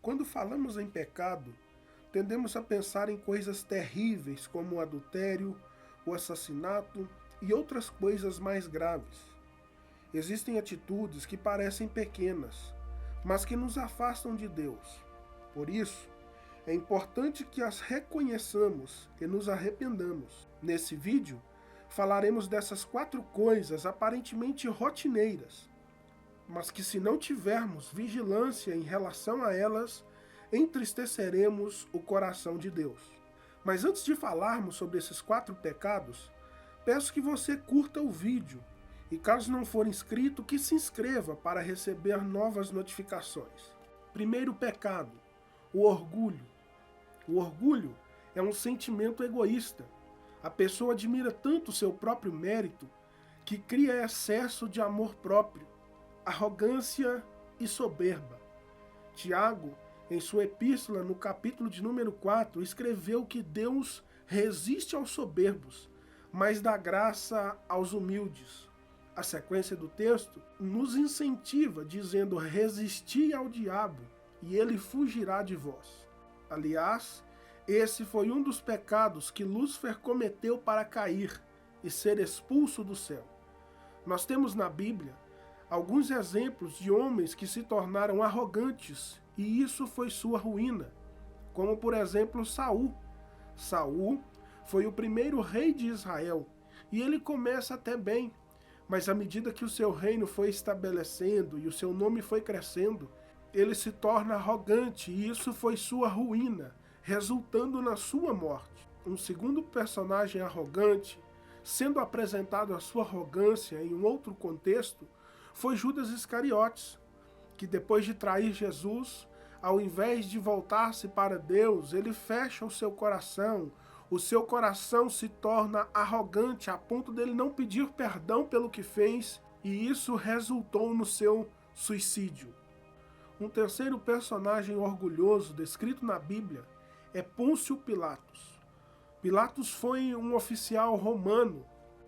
Quando falamos em pecado, tendemos a pensar em coisas terríveis como o adultério, o assassinato e outras coisas mais graves. Existem atitudes que parecem pequenas, mas que nos afastam de Deus. Por isso, é importante que as reconheçamos e nos arrependamos. Nesse vídeo, falaremos dessas 4 coisas aparentemente rotineiras, mas que, se não tivermos vigilância em relação a elas, entristeceremos o coração de Deus. Mas antes de falarmos sobre esses 4 pecados, peço que você curta o vídeo e, caso não for inscrito, que se inscreva para receber novas notificações. Primeiro pecado, o orgulho. O orgulho é um sentimento egoísta. A pessoa admira tanto seu próprio mérito que cria excesso de amor próprio, arrogância e soberba. Tiago, em sua epístola, no capítulo de número 4, escreveu que Deus resiste aos soberbos, mas dá graça aos humildes. A sequência do texto nos incentiva, dizendo: resisti ao diabo, e ele fugirá de vós. Aliás, esse foi um dos pecados que Lúcifer cometeu para cair e ser expulso do céu. Nós temos na Bíblia alguns exemplos de homens que se tornaram arrogantes, e isso foi sua ruína, como por exemplo Saul. Saul foi o primeiro rei de Israel, e ele começa até bem, mas à medida que o seu reino foi estabelecendo e o seu nome foi crescendo, ele se torna arrogante, e isso foi sua ruína, resultando na sua morte. Um segundo personagem arrogante, sendo apresentado a sua arrogância em um outro contexto, foi Judas Iscariotes, que depois de trair Jesus, ao invés de voltar-se para Deus, ele fecha o seu coração se torna arrogante a ponto dele não pedir perdão pelo que fez, e isso resultou no seu suicídio. Um terceiro personagem orgulhoso descrito na Bíblia é Pôncio Pilatos. Pilatos foi um oficial romano,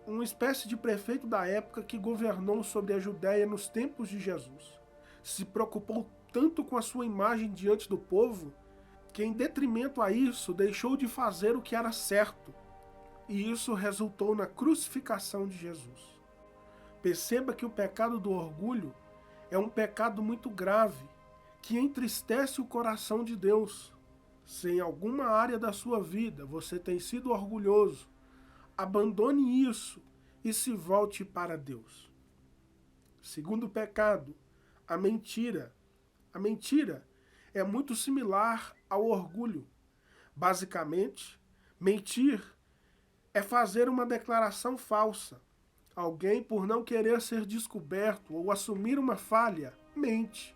uma espécie de prefeito da época que governou sobre a Judéia nos tempos de Jesus. Se preocupou tanto com a sua imagem diante do povo, que em detrimento a isso deixou de fazer o que era certo, e isso resultou na crucificação de Jesus. Perceba que o pecado do orgulho é um pecado muito grave, que entristece o coração de Deus. Se em alguma área da sua vida você tem sido orgulhoso, abandone isso e se volte para Deus. Segundo pecado, a mentira. A mentira é muito similar ao orgulho. Basicamente, mentir é fazer uma declaração falsa. Alguém, por não querer ser descoberto ou assumir uma falha, mente.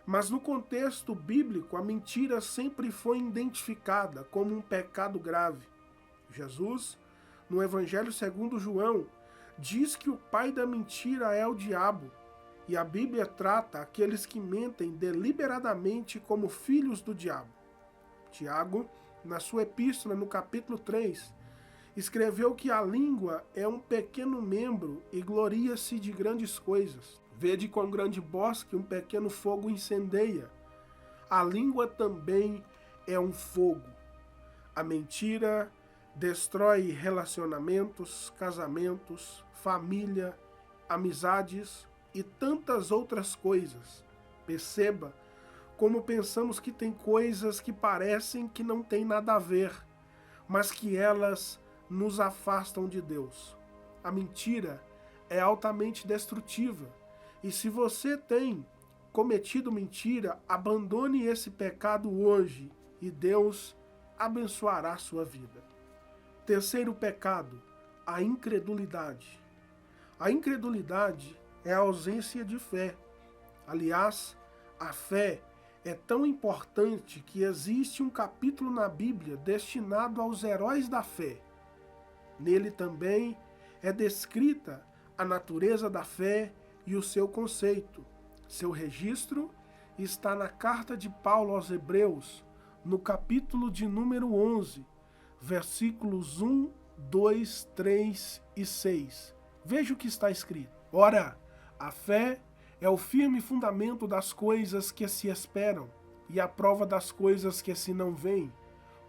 Mas no contexto bíblico, a mentira sempre foi identificada como um pecado grave. Jesus, no Evangelho segundo João, diz que o pai da mentira é o diabo, e a Bíblia trata aqueles que mentem deliberadamente como filhos do diabo. Tiago, na sua epístola, no capítulo 3, escreveu que a língua é um pequeno membro e gloria-se de grandes coisas. Vede quão grande bosque um pequeno fogo incendeia. A língua também é um fogo. A mentira destrói relacionamentos, casamentos, família, amizades e tantas outras coisas. Perceba como pensamos que tem coisas que parecem que não têm nada a ver, mas que elas nos afastam de Deus. A mentira é altamente destrutiva, e se você tem cometido mentira, abandone esse pecado hoje e Deus abençoará a sua vida. Terceiro pecado, a incredulidade. A incredulidade é a ausência de fé. Aliás, a fé é tão importante que existe um capítulo na Bíblia destinado aos heróis da fé. Nele também é descrita a natureza da fé e o seu conceito. Seu registro está na carta de Paulo aos Hebreus, no capítulo de número 11, versículos 1, 2, 3 e 6. Veja o que está escrito. Ora, a fé é o firme fundamento das coisas que se esperam, e a prova das coisas que se não veem.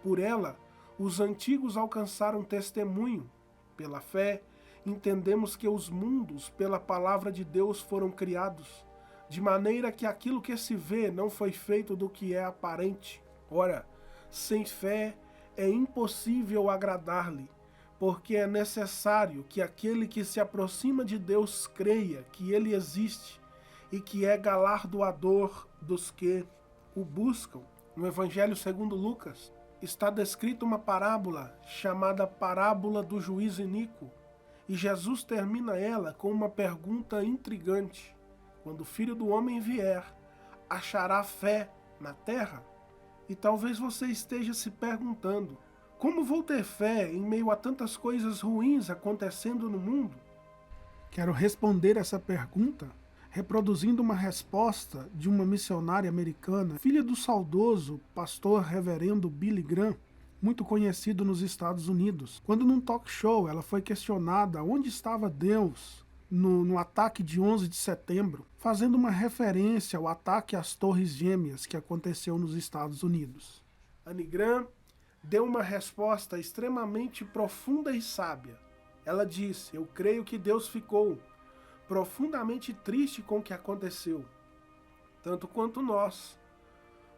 Por ela, os antigos alcançaram testemunho. Pela fé, entendemos que os mundos, pela palavra de Deus, foram criados, de maneira que aquilo que se vê não foi feito do que é aparente. Ora, sem fé é impossível agradar-lhe, porque é necessário que aquele que se aproxima de Deus creia que ele existe e que é galardoador dos que o buscam. No Evangelho segundo Lucas, está descrita uma parábola chamada Parábola do Juiz Iníquo, e Jesus termina ela com uma pergunta intrigante. Quando o Filho do Homem vier, achará fé na terra? E talvez você esteja se perguntando, como vou ter fé em meio a tantas coisas ruins acontecendo no mundo? Quero responder essa pergunta reproduzindo uma resposta de uma missionária americana, filha do saudoso pastor reverendo Billy Graham, muito conhecido nos Estados Unidos. Quando num talk show ela foi questionada onde estava Deus no ataque de 11 de setembro, fazendo uma referência ao ataque às Torres Gêmeas que aconteceu nos Estados Unidos. Anne Graham deu uma resposta extremamente profunda e sábia. Ela disse: eu creio que Deus ficou profundamente triste com o que aconteceu, tanto quanto nós.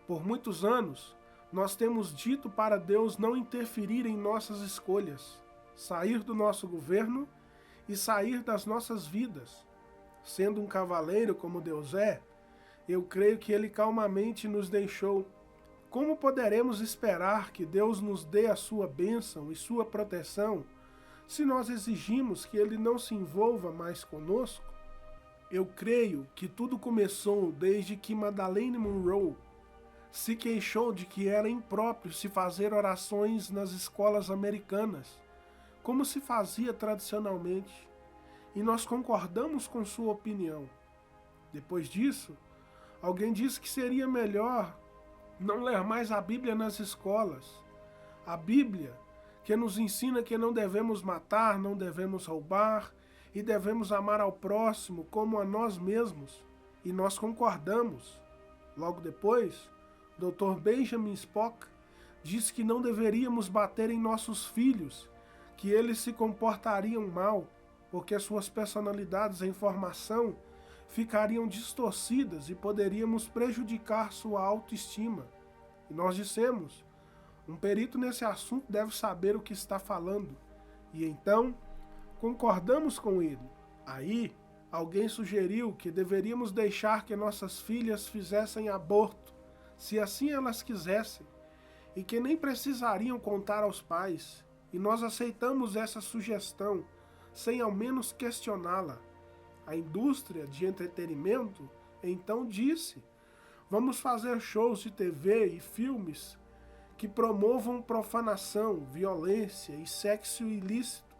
Por muitos anos, nós temos dito para Deus não interferir em nossas escolhas, sair do nosso governo e sair das nossas vidas. Sendo um cavaleiro como Deus é, eu creio que Ele calmamente nos deixou. Como poderemos esperar que Deus nos dê a sua bênção e sua proteção se nós exigimos que Ele não se envolva mais conosco? Eu creio que tudo começou desde que Madeleine Monroe se queixou de que era impróprio se fazer orações nas escolas americanas, como se fazia tradicionalmente, e nós concordamos com sua opinião. Depois disso, alguém disse que seria melhor não ler mais a Bíblia nas escolas. A Bíblia, que nos ensina que não devemos matar, não devemos roubar e devemos amar ao próximo como a nós mesmos. E nós concordamos. Logo depois, Dr. Benjamin Spock disse que não deveríamos bater em nossos filhos, que eles se comportariam mal, porque suas personalidades em formação ficariam distorcidas e poderíamos prejudicar sua autoestima. E nós dissemos: um perito nesse assunto deve saber o que está falando. E então, concordamos com ele. Aí, alguém sugeriu que deveríamos deixar que nossas filhas fizessem aborto, se assim elas quisessem, e que nem precisariam contar aos pais. E nós aceitamos essa sugestão, sem ao menos questioná-la. A indústria de entretenimento então disse: vamos fazer shows de TV e filmes que promovam profanação, violência e sexo ilícito.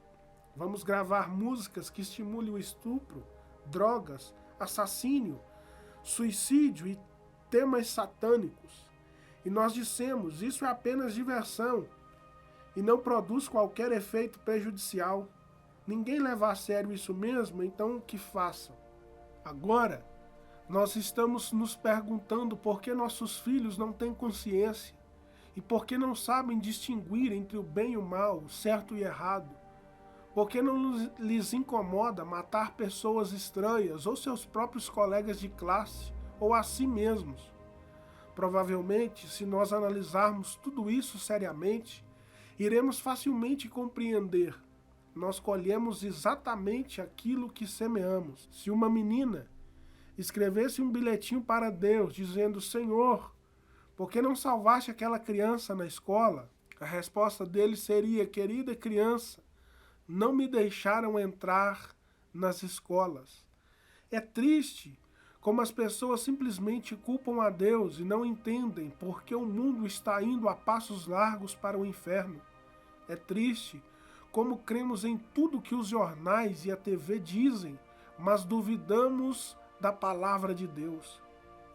Vamos gravar músicas que estimulem o estupro, drogas, assassínio, suicídio e temas satânicos. E nós dissemos: isso é apenas diversão e não produz qualquer efeito prejudicial. Ninguém leva a sério isso mesmo, então que façam. Agora, nós estamos nos perguntando por que nossos filhos não têm consciência e por que não sabem distinguir entre o bem e o mal, o certo e errado. Por que não lhes incomoda matar pessoas estranhas ou seus próprios colegas de classe ou a si mesmos? Provavelmente, se nós analisarmos tudo isso seriamente, iremos facilmente compreender. Nós colhemos exatamente aquilo que semeamos. Se uma menina escrevesse um bilhetinho para Deus dizendo: Senhor, por que não salvaste aquela criança na escola? A resposta dele seria: querida criança, não me deixaram entrar nas escolas. É triste como as pessoas simplesmente culpam a Deus e não entendem por que o mundo está indo a passos largos para o inferno. É triste como cremos em tudo que os jornais e a TV dizem, mas duvidamos da palavra de Deus.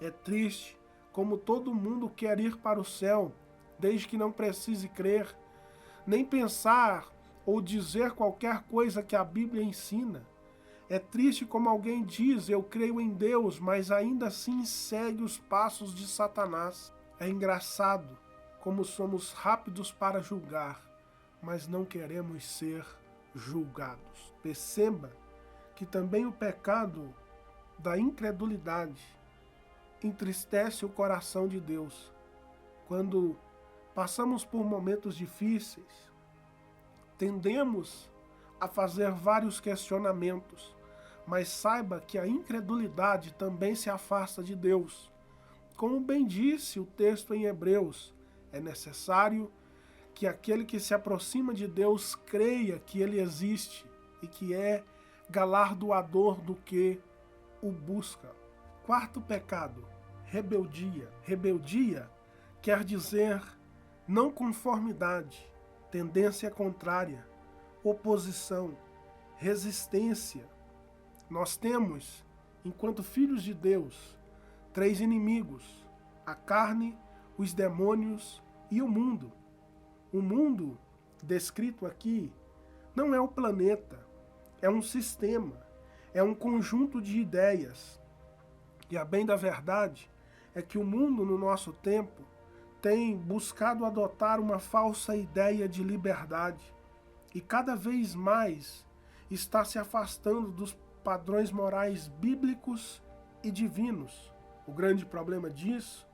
É triste como todo mundo quer ir para o céu, desde que não precise crer, nem pensar ou dizer qualquer coisa que a Bíblia ensina. É triste como alguém diz, eu creio em Deus, mas ainda assim segue os passos de Satanás. É engraçado como somos rápidos para julgar, mas não queremos ser julgados. Perceba que também o pecado da incredulidade entristece o coração de Deus. Quando passamos por momentos difíceis, tendemos a fazer vários questionamentos, mas saiba que a incredulidade também se afasta de Deus. Como bem disse o texto em Hebreus, é necessário que aquele que se aproxima de Deus creia que Ele existe e que é galardoador do que o busca. Quarto pecado, rebeldia. Rebeldia quer dizer não conformidade, tendência contrária, oposição, resistência. Nós temos, enquanto filhos de Deus, 3 inimigos: a carne, os demônios e o mundo. O mundo descrito aqui não é o planeta, é um sistema, é um conjunto de ideias. E a bem da verdade é que o mundo no nosso tempo tem buscado adotar uma falsa ideia de liberdade e cada vez mais está se afastando dos padrões morais bíblicos e divinos. O grande problema disso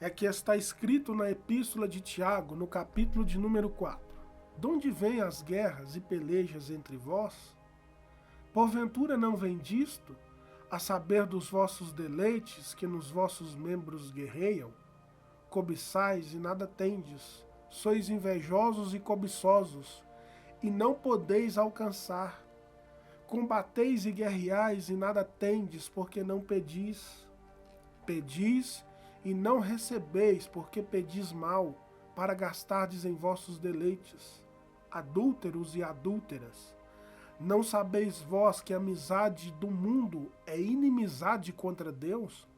é que está escrito na Epístola de Tiago, no capítulo de número 4. De onde vêm as guerras e pelejas entre vós? Porventura não vem disto, a saber dos vossos deleites que nos vossos membros guerreiam? Cobiçais e nada tendes, sois invejosos e cobiçosos, e não podeis alcançar. Combateis e guerreais e nada tendes, porque não pedis. Pedis e não recebeis, porque pedis mal, para gastardes em vossos deleites. Adúlteros e adúlteras, não sabeis vós que a amizade do mundo é inimizade contra Deus?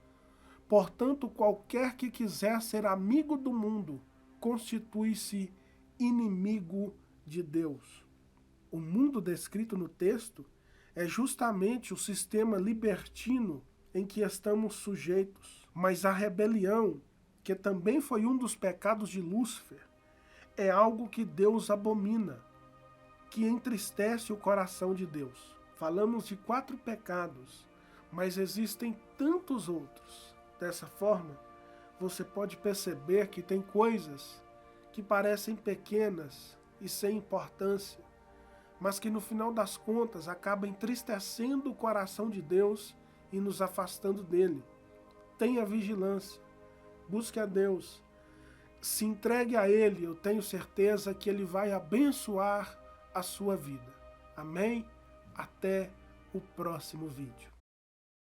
Portanto, qualquer que quiser ser amigo do mundo, constitui-se inimigo de Deus. O mundo descrito no texto é justamente o sistema libertino em que estamos sujeitos. Mas a rebelião, que também foi um dos pecados de Lúcifer, é algo que Deus abomina, que entristece o coração de Deus. Falamos de 4 pecados, mas existem tantos outros. Dessa forma, você pode perceber que tem coisas que parecem pequenas e sem importância, mas que no final das contas acabam entristecendo o coração de Deus e nos afastando dele. Tenha vigilância, busque a Deus, se entregue a Ele, eu tenho certeza que Ele vai abençoar a sua vida. Amém? Até o próximo vídeo.